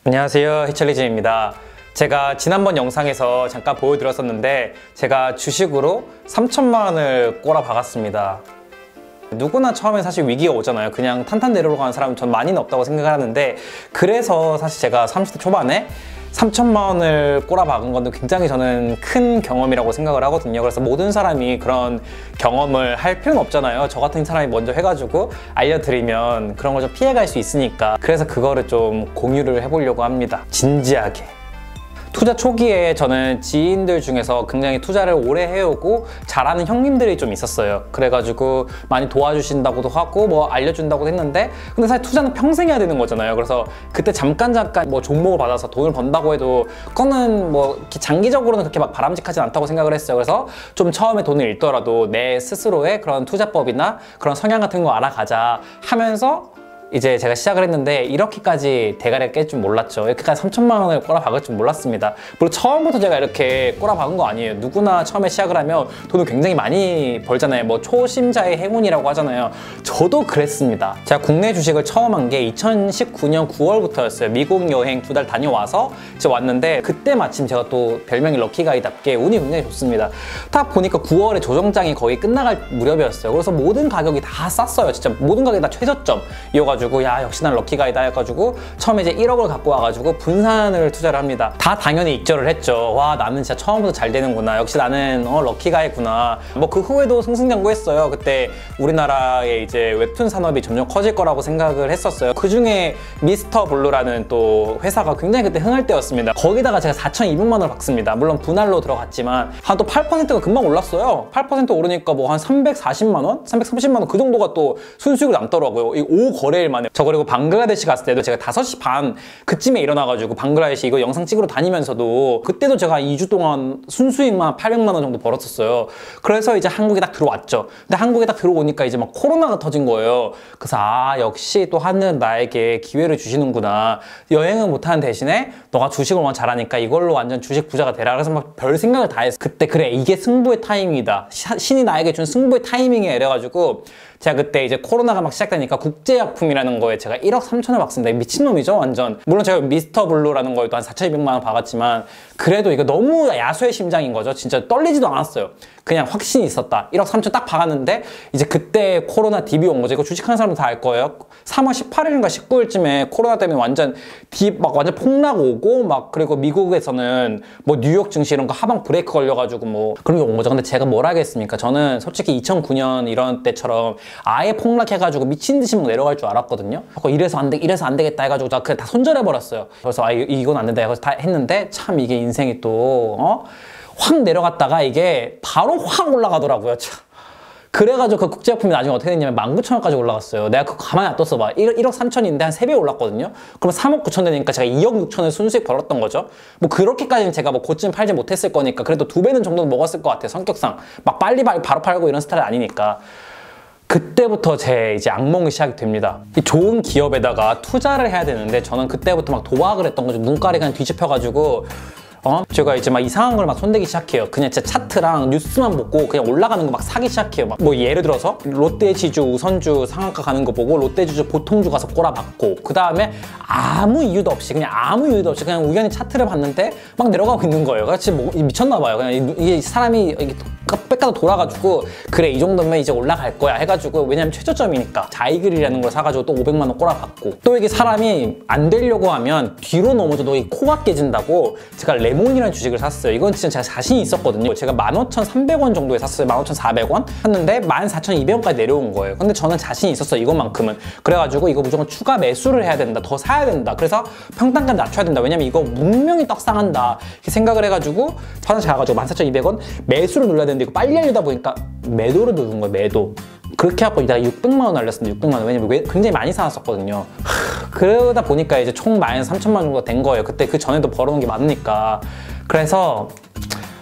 안녕하세요, 희철리즈입니다. 제가 지난번 영상에서 잠깐 보여드렸었는데 제가 주식으로 3천만 원을 꼬라 박았습니다. 누구나 처음에 사실 위기가 오잖아요. 그냥 탄탄대로로 가는 사람은 전 많이는 없다고 생각을 하는데, 그래서 사실 제가 30대 초반에 3천만 원을 꼬라박은 건 굉장히 저는 큰 경험이라고 생각을 하거든요. 그래서 모든 사람이 그런 경험을 할 필요는 없잖아요. 저 같은 사람이 먼저 해가지고 알려드리면 그런 걸 좀 피해갈 수 있으니까, 그래서 그거를 좀 공유를 해보려고 합니다. 진지하게. 투자 초기에 저는 지인들 중에서 굉장히 투자를 오래 해오고 잘하는 형님들이 좀 있었어요. 그래가지고 많이 도와주신다고도 하고 뭐 알려준다고도 했는데, 근데 사실 투자는 평생 해야 되는 거잖아요. 그래서 그때 잠깐 뭐 종목을 받아서 돈을 번다고 해도 그거는 뭐 장기적으로는 그렇게 막 바람직하진 않다고 생각을 했어요. 그래서 좀 처음에 돈을 잃더라도 내 스스로의 그런 투자법이나 그런 성향 같은 거 알아가자 하면서 이제 제가 시작을 했는데, 이렇게까지 대가리가 깰 줄 몰랐죠. 이렇게까지 3천만 원을 꼬라박을 줄 몰랐습니다. 물론 처음부터 제가 이렇게 꼬라박은 거 아니에요. 누구나 처음에 시작을 하면 돈을 굉장히 많이 벌잖아요. 뭐 초심자의 행운이라고 하잖아요. 저도 그랬습니다. 제가 국내 주식을 처음 한 게 2019년 9월부터였어요. 미국 여행 2달 다녀와서 이제 왔는데, 그때 마침 제가 또 별명이 럭키가이답게 운이 굉장히 좋습니다. 딱 보니까 9월에 조정장이 거의 끝나갈 무렵이었어요. 그래서 모든 가격이 다 쌌어요. 진짜 모든 가격이 다 최저점이어가지고, 야 역시 난 럭키가이다 해가지고 처음에 이제 1억을 갖고 와가지고 분산을 투자를 합니다. 다 당연히 익절을 했죠. 와, 나는 진짜 처음부터 잘 되는구나. 역시 나는 럭키가이구나. 뭐 그 후에도 승승장구했어요. 그때 우리나라의 이제 웹툰 산업이 점점 커질 거라고 생각을 했었어요. 그 중에 미스터 블루라는 또 회사가 굉장히 그때 흥할 때였습니다. 거기다가 제가 4,200만 원을 박습니다. 물론 분할로 들어갔지만 한 또 8%가 금방 올랐어요. 8% 오르니까 뭐 한 340만 원? 330만 원 그 정도가 또 순수익으로 남더라고요. 이 5거래일 만에. 저 그리고 방글라데시 갔을 때도 제가 5시 반 그쯤에 일어나가지고 방글라데시 이거 영상 찍으러 다니면서도 그때도 제가 2주 동안 순수익만 800만 원 정도 벌었었어요. 그래서 이제 한국에 딱 들어왔죠. 근데 한국에 딱 들어오니까 이제 막 코로나가 터진 거예요. 그래서 역시 또 하늘은 나에게 기회를 주시는구나. 여행은 못하는 대신에 너가 주식을 워낙 잘하니까 이걸로 완전 주식 부자가 되라. 그래서 막 별 생각을 다 했어. 그때 그래, 이게 승부의 타이밍이다. 신이 나에게 준 승부의 타이밍이야. 이래가지고 제가 그때 이제 코로나가 막 시작되니까 국제약품이라는 거에 제가 1억 3천을 박습니다. 미친놈이죠, 완전. 물론 제가 미스터 블루라는 거에도 한 4,200만 원 박았지만, 그래도 이거 너무 야수의 심장인 거죠. 진짜 떨리지도 않았어요. 그냥 확신이 있었다. 1억 3천 딱 박았는데, 이제 그때 코로나 딥이 온 거죠. 이거 주식하는 사람도 다 알 거예요. 3월 18일인가 19일쯤에 코로나 때문에 완전 딥, 막 완전 폭락 오고, 막, 그리고 미국에서는 뭐 뉴욕 증시 이런 거 하방 브레이크 걸려가지고 뭐 그런 게 온 거죠. 근데 제가 뭘 하겠습니까? 저는 솔직히 2009년 이런 때처럼 아예 폭락해가지고 미친 듯이 막 내려갈 줄 알았거든요. 이래서 안 되겠다 해가지고 나 그냥 다 손절해버렸어요. 그래서 이건 안 된다 해서 다 했는데, 참 이게 인생이 또 확 내려갔다가 이게 바로 확 올라가더라고요. 참. 그래가지고 그 국제약품이 나중에 어떻게 됐냐면 19,000원까지 올라갔어요. 내가 그거 가만히 놔뒀어 봐. 1억 3천인데 한 3배 올랐거든요. 그럼 3억 9천 되니까 제가 2억 6천을 순수익 벌었던 거죠. 뭐 그렇게까지는 제가 뭐 고점 팔지 못했을 거니까 그래도 2배는 정도는 먹었을 것 같아요. 성격상 막 빨리 바로 팔고 이런 스타일 아니니까. 그때부터 제 이제 악몽이 시작이 됩니다. 이 좋은 기업에다가 투자를 해야 되는데, 저는 그때부터 막 도박을 했던 거죠. 눈깔이 그냥 뒤집혀가지고 제가 이제 막 이상한 걸 막 손대기 시작해요. 그냥 진짜 차트랑 뉴스만 보고 그냥 올라가는 거 막 사기 시작해요. 막 뭐 예를 들어서 롯데지주 우선주 상한가 가는 거 보고 롯데지주 보통주 가서 꼬라박고, 그 다음에 아무 이유도 없이 그냥 우연히 차트를 봤는데 막 내려가고 있는 거예요. 그렇지 뭐 미쳤나 봐요. 그냥 이게 사람이 빽가다 돌아가지고, 그래 이 정도면 이제 올라갈 거야 해가지고, 왜냐면 최저점이니까 자이글이라는 걸 사가지고 또 500만 원 꼬라박고, 또 이게 사람이 안 되려고 하면 뒤로 넘어져도 이 코가 깨진다고 제가 레몬이라는 주식을 샀어요. 이건 진짜 제가 자신이 있었거든요. 제가 15,300원 정도에 샀어요. 15,400원 샀는데 14,200원까지 내려온 거예요. 근데 저는 자신이 있었어요, 이것만큼은. 그래가지고 이거 무조건 추가 매수를 해야 된다, 더 사야 된다, 그래서 평단가를 낮춰야 된다, 왜냐면 이거 분명히 떡상한다 이렇게 생각을 해가지고 화장실 가가지고 14,200원 매수를 눌러야 되는데, 이거 빨리 하려다 보니까 매도를 누른 거예요. 매도. 그렇게 하고 이따가 600만 원 날렸습니다. 600만 원. 왜냐면 굉장히 많이 사놨었거든요. 그러다 보니까 이제 총 마이너스 3천만 원 정도 된 거예요. 그때 그 전에도 벌어놓은 게 많으니까. 그래서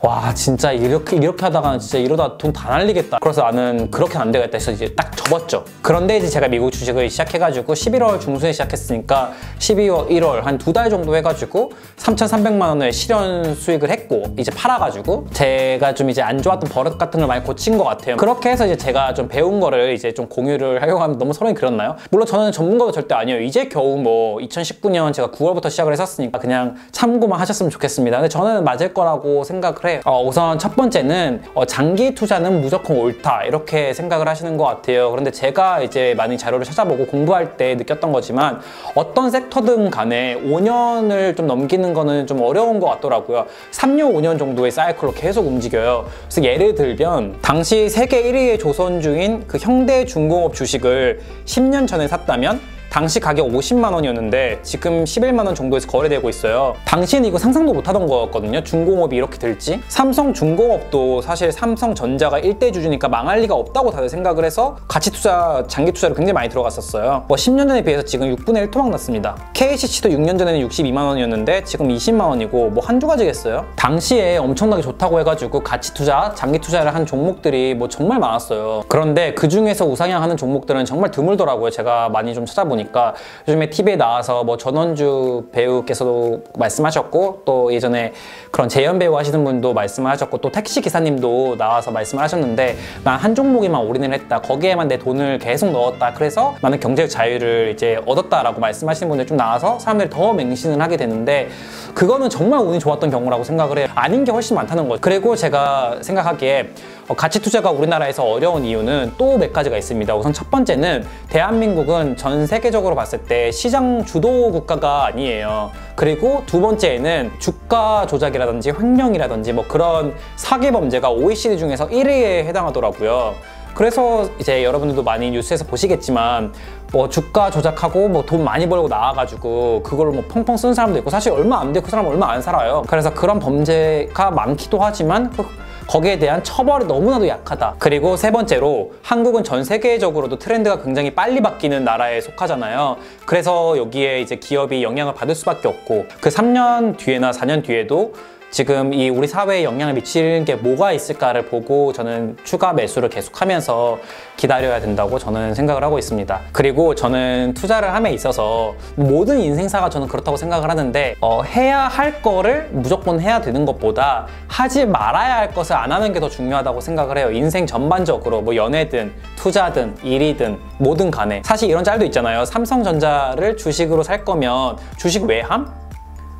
와 진짜 이렇게 하다가는 진짜 이러다 돈 다 날리겠다. 그래서 나는 그렇게는 안 되겠다 해서 이제 딱 접었죠. 그런데 이제 제가 미국 주식을 시작해가지고 11월 중순에 시작했으니까 12월, 1월 한 2달 정도 해가지고 3,300만 원을 실현 수익을 했고 이제 팔아가지고 제가 좀 이제 안 좋았던 버릇 같은 걸 많이 고친 것 같아요. 그렇게 해서 이제 제가 좀 배운 거를 이제 좀 공유를 하려고 하면 너무 서론이 그렇나요? 물론 저는 전문가도 절대 아니에요. 이제 겨우 뭐 2019년 제가 9월부터 시작을 했었으니까 그냥 참고만 하셨으면 좋겠습니다. 근데 저는 맞을 거라고 생각을 해요. 우선 첫 번째는 장기 투자는 무조건 옳다 이렇게 생각을 하시는 것 같아요. 그런데 제가 이제 많이 자료를 찾아보고 공부할 때 느꼈던 거지만 어떤 섹터든 간에 5년을 좀 넘기는 거는 좀 어려운 것 같더라고요. 3년, 5년 정도의 사이클로 계속 움직여요. 그래서 예를 들면 당시 세계 1위의 조선주인 그 현대중공업 주식을 10년 전에 샀다면 당시 가격 50만 원이었는데 지금 11만 원 정도에서 거래되고 있어요. 당시에는 이거 상상도 못하던 거였거든요. 중공업이 이렇게 될지. 삼성중공업도 사실 삼성전자가 1대 주주니까 망할 리가 없다고 다들 생각을 해서 가치 투자, 장기 투자를 굉장히 많이 들어갔었어요. 뭐 10년 전에 비해서 지금 6분의 1 토막 났습니다. KCC도 6년 전에는 62만 원이었는데 지금 20만 원이고 뭐 한두 가지겠어요? 당시에 엄청나게 좋다고 해가지고 가치 투자, 장기 투자를 한 종목들이 뭐 정말 많았어요. 그런데 그 중에서 우상향하는 종목들은 정말 드물더라고요. 제가 많이 좀 찾아보니까. 요즘에 TV에 나와서 뭐 전원주 배우께서도 말씀하셨고 또 예전에 그런 재연 배우 하시는 분도 말씀하셨고 또 택시 기사님도 나와서 말씀을 하셨는데 난 한 종목에만 올인을 했다. 거기에만 내 돈을 계속 넣었다. 그래서 나는 경제적 자유를 이제 얻었다라고 말씀하시는 분들 좀 나와서 사람들이 더 맹신을 하게 되는데 그거는 정말 운이 좋았던 경우라고 생각을 해요. 아닌 게 훨씬 많다는 거죠. 그리고 제가 생각하기에 가치 투자가 우리나라에서 어려운 이유는 또 몇 가지가 있습니다. 우선 첫 번째는 대한민국은 전 세계적으로 봤을 때 시장 주도 국가가 아니에요. 그리고 두 번째는 주가 조작이라든지 횡령이라든지 뭐 그런 사기 범죄가 OECD 중에서 1위에 해당하더라고요. 그래서 이제 여러분들도 많이 뉴스에서 보시겠지만 뭐 주가 조작하고 뭐 돈 많이 벌고 나와가지고 그걸 뭐 펑펑 쓰는 사람도 있고 사실 얼마 안 돼 그 사람 얼마 안 살아요. 그래서 그런 범죄가 많기도 하지만 거기에 대한 처벌이 너무나도 약하다. 그리고 세 번째로 한국은 전 세계적으로도 트렌드가 굉장히 빨리 바뀌는 나라에 속하잖아요. 그래서 여기에 이제 기업이 영향을 받을 수밖에 없고 그 3년 뒤에나 4년 뒤에도 지금 이 우리 사회에 영향을 미치는 게 뭐가 있을까를 보고 저는 추가 매수를 계속하면서 기다려야 된다고 저는 생각을 하고 있습니다. 그리고 저는 투자를 함에 있어서 모든 인생사가 저는 그렇다고 생각을 하는데 해야 할 거를 무조건 해야 되는 것보다 하지 말아야 할 것을 안 하는 게 더 중요하다고 생각을 해요. 인생 전반적으로 뭐 연애든 투자든 일이든 뭐든 간에 사실 이런 짤도 있잖아요. 삼성전자를 주식으로 살 거면 주식 왜 함?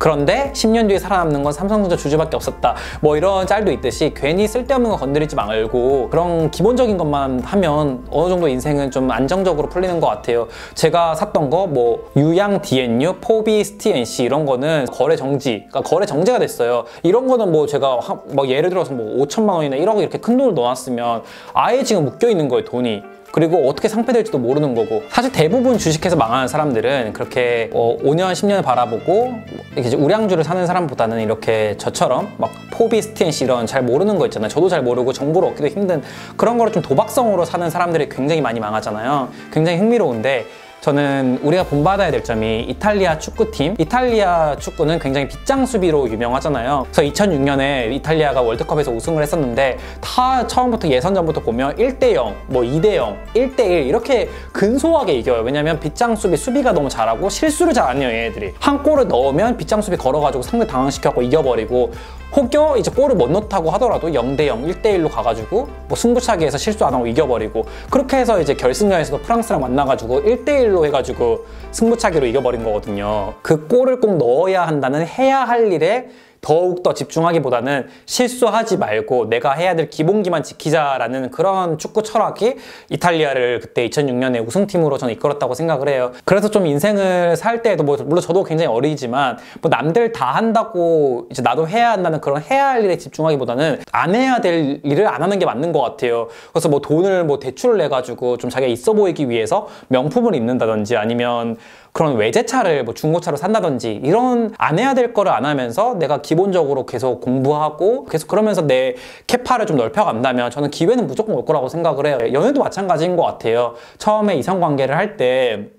그런데 10년 뒤에 살아남는 건 삼성전자 주주밖에 없었다. 뭐 이런 짤도 있듯이 괜히 쓸데없는 거 건드리지 말고 그런 기본적인 것만 하면 어느 정도 인생은 좀 안정적으로 풀리는 것 같아요. 제가 샀던 거 뭐 유양 DNU, 포비, STNC 이런 거는 거래 정지, 그러니까 거래 정지가 됐어요. 이런 거는 뭐 제가 뭐 예를 들어서 뭐 5천만 원이나 1억 이렇게 큰 돈을 넣어놨으면 아예 지금 묶여 있는 거예요, 돈이. 그리고 어떻게 상패될지도 모르는 거고 사실 대부분 주식해서 망하는 사람들은 그렇게 5년, 10년을 바라보고 이렇게 우량주를 사는 사람보다는 이렇게 저처럼 막 포비, 스티엔시 이런 잘 모르는 거 있잖아요. 저도 잘 모르고 정보를 얻기도 힘든 그런 거를 좀 도박성으로 사는 사람들이 굉장히 많이 망하잖아요. 굉장히 흥미로운데 저는 우리가 본받아야 될 점이 이탈리아 축구팀, 이탈리아 축구는 굉장히 빗장 수비로 유명하잖아요. 그래서 2006년에 이탈리아가 월드컵에서 우승을 했었는데 다 처음부터 예선전부터 보면 1대0, 뭐 2대0, 1대1 이렇게 근소하게 이겨요. 왜냐면 빗장 수비, 수비가 너무 잘하고 실수를 잘 안 해요, 얘네들이. 한 골을 넣으면 빗장 수비 걸어가지고 상대 당황시켜갖고 이겨버리고 혹여 이제 골을 못 넣다고 하더라도 0대0, 1대1로 가가지고 뭐 승부차기에서 실수 안 하고 이겨버리고 그렇게 해서 이제 결승전에서도 프랑스랑 만나가지고 1대1로 해가지고 승부차기로 이겨버린 거거든요. 그 골을 꼭 넣어야 한다는 해야 할 일에 더욱더 집중하기보다는 실수하지 말고 내가 해야 될 기본기만 지키자라는 그런 축구 철학이 이탈리아를 그때 2006년에 우승팀으로 저는 이끌었다고 생각을 해요. 그래서 좀 인생을 살 때에도 뭐 물론 저도 굉장히 어리지만 뭐 남들 다 한다고 이제 나도 해야 한다는 그런 해야 할 일에 집중하기보다는 안 해야 될 일을 안 하는 게 맞는 것 같아요. 그래서 뭐 돈을 뭐 대출을 내가지고 좀 자기가 있어 보이기 위해서 명품을 입는다든지 아니면 그런 외제차를 뭐 중고차로 산다든지 이런 안 해야 될 거를 안 하면서 내가 기본적으로 계속 공부하고 계속 그러면서 내 캐파를 좀 넓혀간다면 저는 기회는 무조건 올 거라고 생각을 해요. 연애도 마찬가지인 것 같아요. 처음에 이성관계를 할 때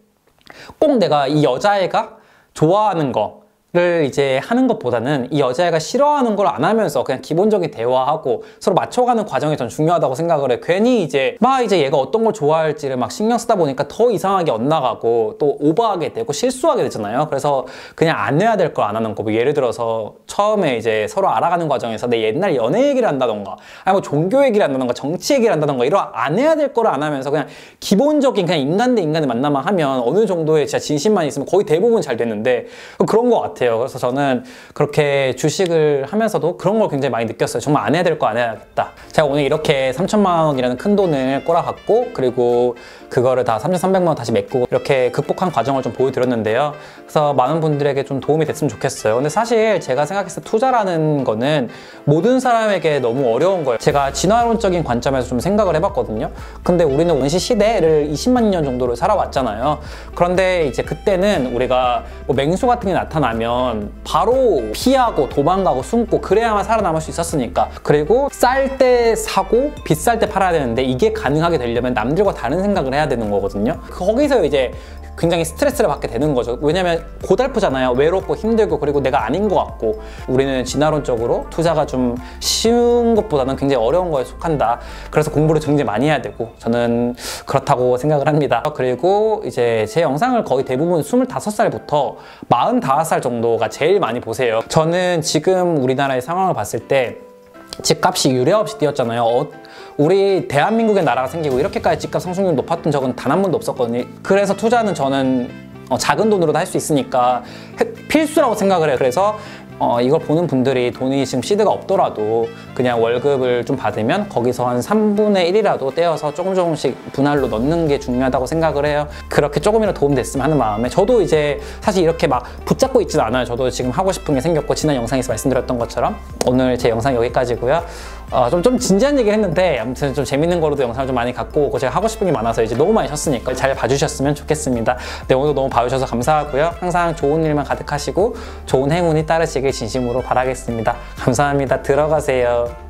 꼭 내가 이 여자애가 좋아하는 거 를 이제 하는 것보다는 이 여자애가 싫어하는 걸 안 하면서 그냥 기본적인 대화하고 서로 맞춰가는 과정이 전 중요하다고 생각을 해. 괜히 이제 얘가 어떤 걸 좋아할지를 막 신경 쓰다 보니까 더 이상하게 엇나가고 또 오버하게 되고 실수하게 되잖아요. 그래서 그냥 안 해야 될 걸 안 하는 거. 뭐 예를 들어서 처음에 이제 서로 알아가는 과정에서 내 옛날 연애 얘기를 한다던가 아니 뭐 종교 얘기를 한다던가 정치 얘기를 한다던가 이런 안 해야 될 거를 안 하면서 그냥 기본적인 그냥 인간 대 인간의 만남만 하면 어느 정도의 진짜 진심만 있으면 거의 대부분 잘 됐는데 그런 것 같아요. 그래서 저는 그렇게 주식을 하면서도 그런 걸 굉장히 많이 느꼈어요. 정말 안 해야 될 거 안 해야겠다. 제가 오늘 이렇게 3천만 원이라는 큰 돈을 꼬라박고 그리고 그거를 다 3,300만 원 다시 메꾸고 이렇게 극복한 과정을 좀 보여드렸는데요. 그래서 많은 분들에게 좀 도움이 됐으면 좋겠어요. 근데 사실 제가 생각했을 때 투자라는 거는 모든 사람에게 너무 어려운 거예요. 제가 진화론적인 관점에서 좀 생각을 해봤거든요. 근데 우리는 원시 시대를 20만 년 정도를 살아왔잖아요. 그런데 이제 그때는 우리가 뭐 맹수 같은 게 나타나면 바로 피하고 도망가고 숨고 그래야만 살아남을 수 있었으니까. 그리고 쌀 때 사고 비쌀 때 팔아야 되는데 이게 가능하게 되려면 남들과 다른 생각을 해야 되는 거거든요. 거기서 이제 굉장히 스트레스를 받게 되는 거죠. 왜냐면 고달프잖아요. 외롭고 힘들고 그리고 내가 아닌 것 같고. 우리는 진화론적으로 투자가 좀 쉬운 것보다는 굉장히 어려운 거에 속한다. 그래서 공부를 굉장히 많이 해야 되고 저는 그렇다고 생각을 합니다. 그리고 이제 제 영상을 거의 대부분 25살부터 45살 정도가 제일 많이 보세요. 저는 지금 우리나라의 상황을 봤을 때 집값이 유례없이 뛰었잖아요. 우리 대한민국의 나라가 생기고 이렇게까지 집값 상승률이 높았던 적은 단 한 번도 없었거든요. 그래서 투자는 저는 작은 돈으로도 할 수 있으니까 필수라고 생각을 해요. 그래서 이걸 보는 분들이 돈이 지금 시드가 없더라도 그냥 월급을 좀 받으면 거기서 한 3분의 1이라도 떼어서 조금씩 분할로 넣는 게 중요하다고 생각을 해요. 그렇게 조금이라도 도움 됐으면 하는 마음에 저도 이제 사실 이렇게 막 붙잡고 있진 않아요. 저도 지금 하고 싶은 게 생겼고 지난 영상에서 말씀드렸던 것처럼 오늘 제 영상 여기까지고요. 좀 진지한 얘기를 했는데 아무튼 좀 재밌는 거로도 영상을 좀 많이 갖고 오고 제가 하고 싶은 게 많아서 이제 너무 많이 쉬었으니까 잘 봐주셨으면 좋겠습니다. 네, 오늘도 너무 봐주셔서 감사하고요. 항상 좋은 일만 가득하시고 좋은 행운이 따르시길 진심으로 바라겠습니다. 감사합니다. 들어가세요.